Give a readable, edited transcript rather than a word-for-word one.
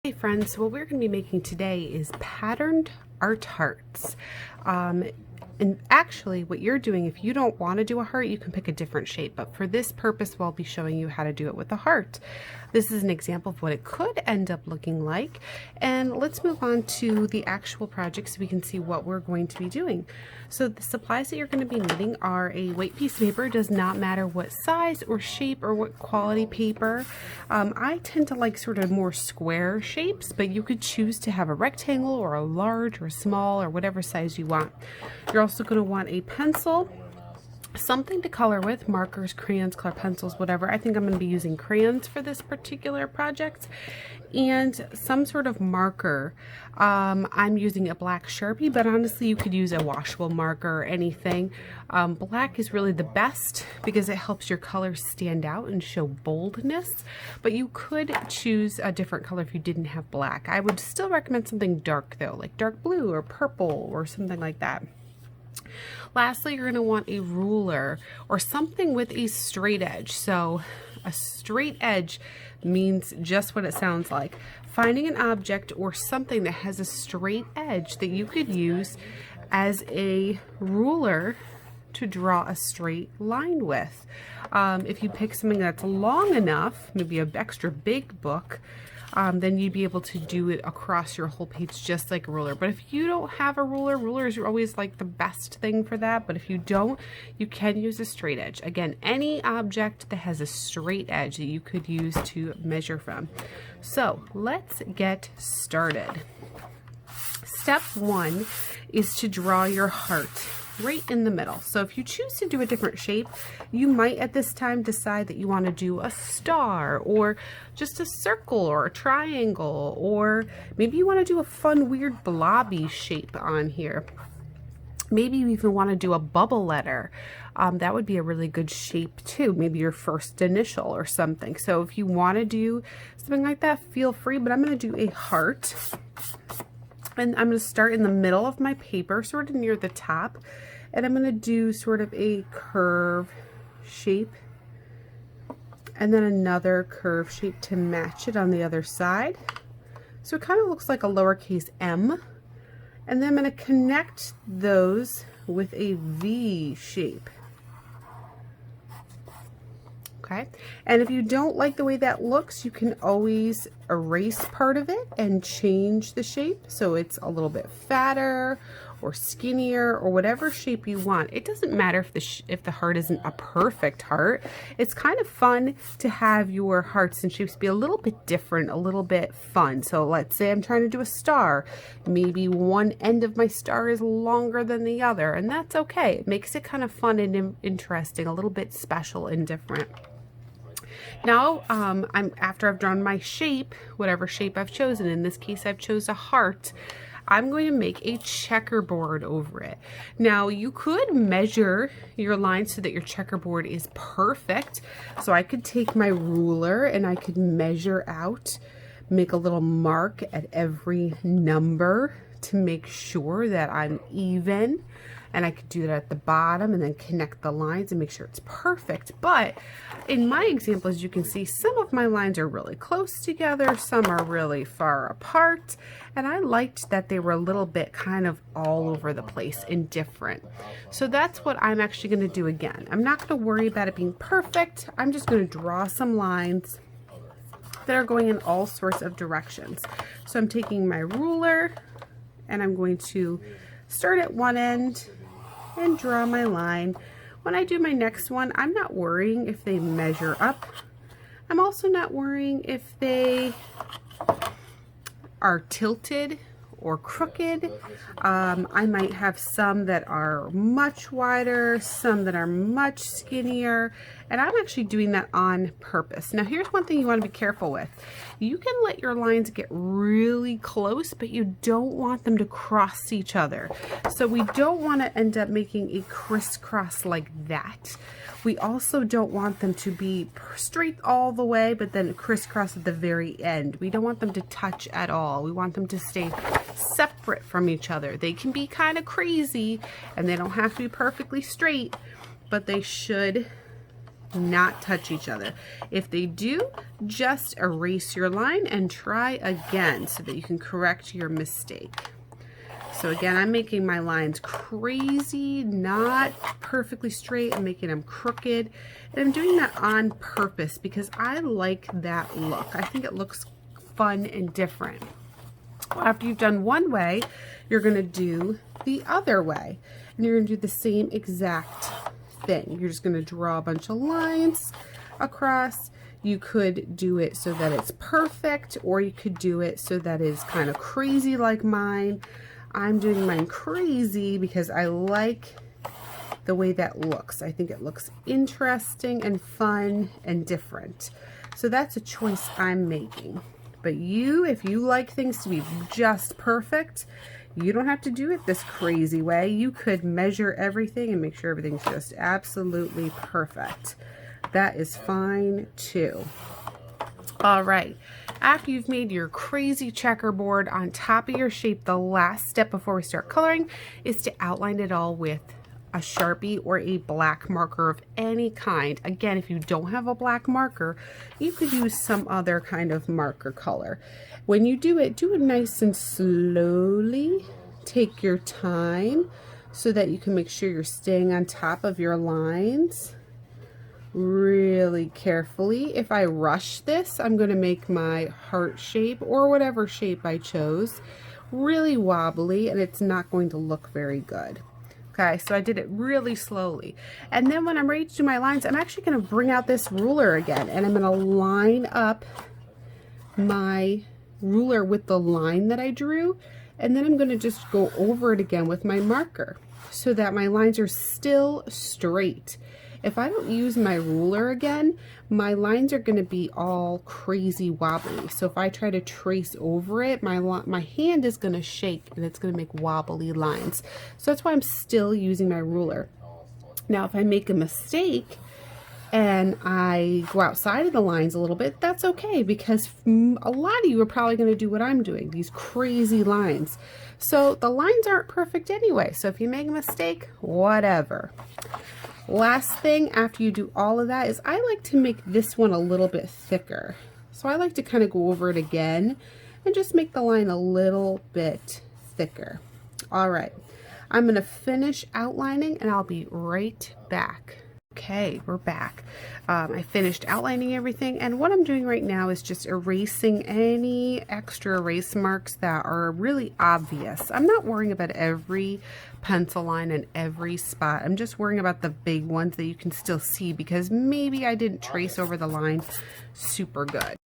Okay friends, so what we're going to be making today is patterned art hearts. And actually what you're doing, if you don't want to do a heart, you can pick a different shape, but for this purpose we'll be showing you how to do it with a heart. This is an example of what it could end up looking like, and let's move on to the actual project so we can see what we're going to be doing. So the supplies that you're going to be needing are a white piece of paper. It does not matter what size or shape or what quality paper. I tend to like sort of more square shapes, but you could choose to have a rectangle or a large or small or whatever size you want. You're also going to want a pencil, something to color with, markers, crayons, color pencils, whatever. I think I'm going to be using crayons for this particular project, and some sort of marker. I'm using a black Sharpie, but honestly you could use a washable marker or anything. Black is really the best because it helps your colors stand out and show boldness, but you could choose a different color if you didn't have black. I would still recommend something dark though, like dark blue or purple or something like that. Lastly, you're going to want a ruler or something with a straight edge. So a straight edge means just what it sounds like. Finding an object or something that has a straight edge that you could use as a ruler to draw a straight line with. If you pick something that's long enough, maybe an extra big book, then you'd be able to do it across your whole page just like a ruler. But if you don't have a ruler, rulers are always like the best thing for that. But if you don't, you can use a straight edge. Again, any object that has a straight edge that you could use to measure from. So let's get started. Step one is to draw your heart right in the middle. So if you choose to do a different shape, you might at this time decide that you want to do a star or just a circle or a triangle, or maybe you want to do a fun weird blobby shape on here. Maybe you even want to do a bubble letter. That would be a really good shape too. Maybe your first initial or something. So if you want to do something like that, feel free, but I'm going to do a heart. And I'm going to start in the middle of my paper, sort of near the top, and I'm going to do sort of a curve shape, and then another curve shape to match it on the other side. So it kind of looks like a lowercase m, and then I'm going to connect those with a V shape. Okay, and if you don't like the way that looks, you can always erase part of it and change the shape so it's a little bit fatter or skinnier or whatever shape you want. It doesn't matter if the heart isn't a perfect heart. It's kind of fun to have your hearts and shapes be a little bit different, a little bit fun. So let's say I'm trying to do a star. Maybe one end of my star is longer than the other, and that's okay. It makes it kind of fun and interesting, a little bit special and different. Now, after I've drawn my shape, whatever shape I've chosen, in this case I've chosen a heart, I'm going to make a checkerboard over it. Now, you could measure your lines so that your checkerboard is perfect. So I could take my ruler and I could measure out, make a little mark at every number to make sure that I'm even. And I could do that at the bottom and then connect the lines and make sure it's perfect. But in my example, as you can see, some of my lines are really close together, some are really far apart, and I liked that they were a little bit kind of all over the place and different. So that's what I'm actually going to do again. I'm not going to worry about it being perfect. I'm just going to draw some lines that are going in all sorts of directions. So I'm taking my ruler and I'm going to start at one end and draw my line. When I do my next one, I'm not worrying if they measure up. I'm also not worrying if they are tilted or crooked. I might have some that are much wider, some that are much skinnier, and I'm actually doing that on purpose. Now here's one thing you want to be careful with. You can let your lines get really close, but you don't want them to cross each other. So we don't want to end up making a crisscross like that. We also don't want them to be straight all the way, but then crisscross at the very end. We don't want them to touch at all. We want them to stay separate from each other. They can be kind of crazy and they don't have to be perfectly straight, but they should not touch each other. If they do, just erase your line and try again so that you can correct your mistake. So again, I'm making my lines crazy, not perfectly straight. I'm making them crooked. And I'm doing that on purpose because I like that look. I think it looks fun and different. After you've done one way, you're going to do the other way. And you're going to do the same exact thing. You're just going to draw a bunch of lines across. You could do it so that it's perfect, or you could do it so that it's kind of crazy like mine. I'm doing mine crazy because I like the way that looks. I think it looks interesting and fun and different. So that's a choice I'm making. But you, if you like things to be just perfect, you don't have to do it this crazy way. You could measure everything and make sure everything's just absolutely perfect. That is fine too. All right. After you've made your crazy checkerboard on top of your shape, the last step before we start coloring is to outline it all with a Sharpie or a black marker of any kind. Again, if you don't have a black marker, you could use some other kind of marker color. When you do it nice and slowly. Take your time so that you can make sure you're staying on top of your lines really carefully. If I rush this, I'm going to make my heart shape or whatever shape I chose really wobbly, and it's not going to look very good. Okay, so I did it really slowly. And then when I'm ready to do my lines, I'm actually going to bring out this ruler again, and I'm going to line up my ruler with the line that I drew, and then I'm going to just go over it again with my marker so that my lines are still straight. If I don't use my ruler again, my lines are going to be all crazy wobbly. So if I try to trace over it, my hand is going to shake and it's going to make wobbly lines. So that's why I'm still using my ruler. Now, if I make a mistake and I go outside of the lines a little bit, that's okay, because a lot of you are probably going to do what I'm doing, these crazy lines. So the lines aren't perfect anyway. So if you make a mistake, whatever. Last thing after you do all of that is I like to make this one a little bit thicker. So I like to kind of go over it again and just make the line a little bit thicker. All right, I'm going to finish outlining and I'll be right back. Okay, we're back. I finished outlining everything, and what I'm doing right now is just erasing any extra erase marks that are really obvious. I'm not worrying about every pencil line and every spot. I'm just worrying about the big ones that you can still see because maybe I didn't trace over the line super good.